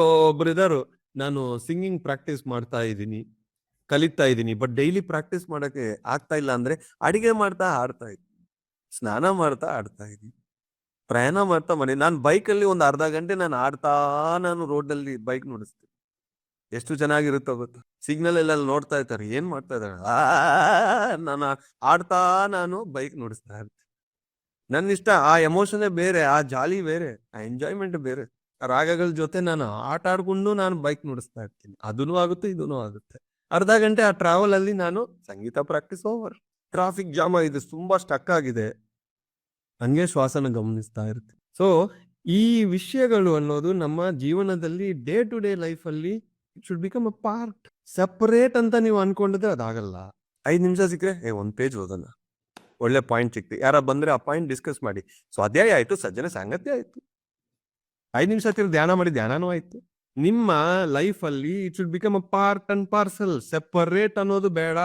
ಒಬ್ರು ಇದಾರು, ನಾನು singing practice ಮಾಡ್ತಾ ಇದ್ದೀನಿ, ಕಲಿತಾ ಇದ್ದೀನಿ, ಬಟ್ ಡೈಲಿ ಪ್ರಾಕ್ಟೀಸ್ ಮಾಡಕ್ಕೆ ಆಗ್ತಾ ಇಲ್ಲ ಅಂದ್ರೆ ಅಡಿಗೆ ಮಾಡ್ತಾ ಹಾಡ್ತಾ ಇದ್ದೀನಿ, ಸ್ನಾನ ಮಾಡ್ತಾ ಆಡ್ತಾ ಇದ್ದೀನಿ, ಪ್ರಯಾಣ ಮಾಡ್ತಾ ನಾನು ಬೈಕಲ್ಲಿ ಒಂದು ಅರ್ಧ ಗಂಟೆ ನಾನು ಆಡ್ತಾ ನಾನು ರೋಡಲ್ಲಿ ಬೈಕ್ ನುಡಿಸ್ತೀನಿ. ಎಷ್ಟು ಚೆನ್ನಾಗಿರುತ್ತೋ ಗೊತ್ತಾ. ಸಿಗ್ನಲ್ ಎಲ್ಲ ನೋಡ್ತಾ ಇರ್ತಾರೆ, ಏನ್ ಮಾಡ್ತಾ ಇದ್ದಾರೆ, ನಾನು ಆಡ್ತಾ ನಾನು ಬೈಕ್ ನುಡಿಸ್ತಾ ಇರ್ತೀನಿ. ನನ್ನ ಇಷ್ಟ, ಆ ಎಮೋಷನೇ ಬೇರೆ, ಆ ಜಾಲಿ ಬೇರೆ, ಆ ಎಂಜಾಯ್ಮೆಂಟ್ ಬೇರೆ. ರಾಗಗಳ ಜೊತೆ ನಾನು ಆಟ ಆಡ್ಕೊಂಡು ನಾನು ಬೈಕ್ ನುಡಿಸ್ತಾ ಇರ್ತೀನಿ. ಅದೂ ಆಗುತ್ತೆ, ಇದೂ ಆಗುತ್ತೆ. ಅರ್ಧ ಗಂಟೆ ಆ ಟ್ರಾವೆಲ್ ಅಲ್ಲಿ ನಾನು ಸಂಗೀತ ಪ್ರಾಕ್ಟೀಸ್ ಓವರ್. ಟ್ರಾಫಿಕ್ ಜಾಮ್ ಆಗಿದೆ, ತುಂಬಾ ಸ್ಟಕ್ ಆಗಿದೆ, ಹಂಗೆ ಶ್ವಾಸನ ಗಮನಿಸ್ತಾ ಇರ್ತೀನಿ. ಸೊ ಈ ವಿಷಯಗಳು ಅನ್ನೋದು ನಮ್ಮ ಜೀವನದಲ್ಲಿ ಡೇ ಟು ಡೇ ಲೈಫ್ ಅಲ್ಲಿ it should become a part. Separate ಅಂತ ನೀವು ಅನ್ಕೊಂಡಿದ್ರೆ ಅದಾಗಲ್ಲ. 5 ನಿಮಿಷ ಸಿಕ್ಕರೆ ಒಂದ್ ಪೇಜ್ ಓದೋಣ, ಒಳ್ಳೆ ಪಾಯಿಂಟ್ ಸಿಕ್ತು, ಯಾರ ಬಂದ್ರೆ ಆ ಪಾಯಿಂಟ್ ಡಿಸ್ಕಸ್ ಮಾಡಿ, ಸ್ವಾಧ್ಯಾಯ ಆಯ್ತು, ಸಜ್ಜನ ಸಾಂಗತ್ಯ ಆಯ್ತು, 5 ನಿಮಿಷ ಧ್ಯಾನ ಮಾಡಿ, ಧ್ಯಾನನೂ ಆಯ್ತು. ನಿಮ್ಮ ಲೈಫ್ ಅಲ್ಲಿ it should become a part and parcel. Separate ಅನ್ನೋದು ಬೇಡ.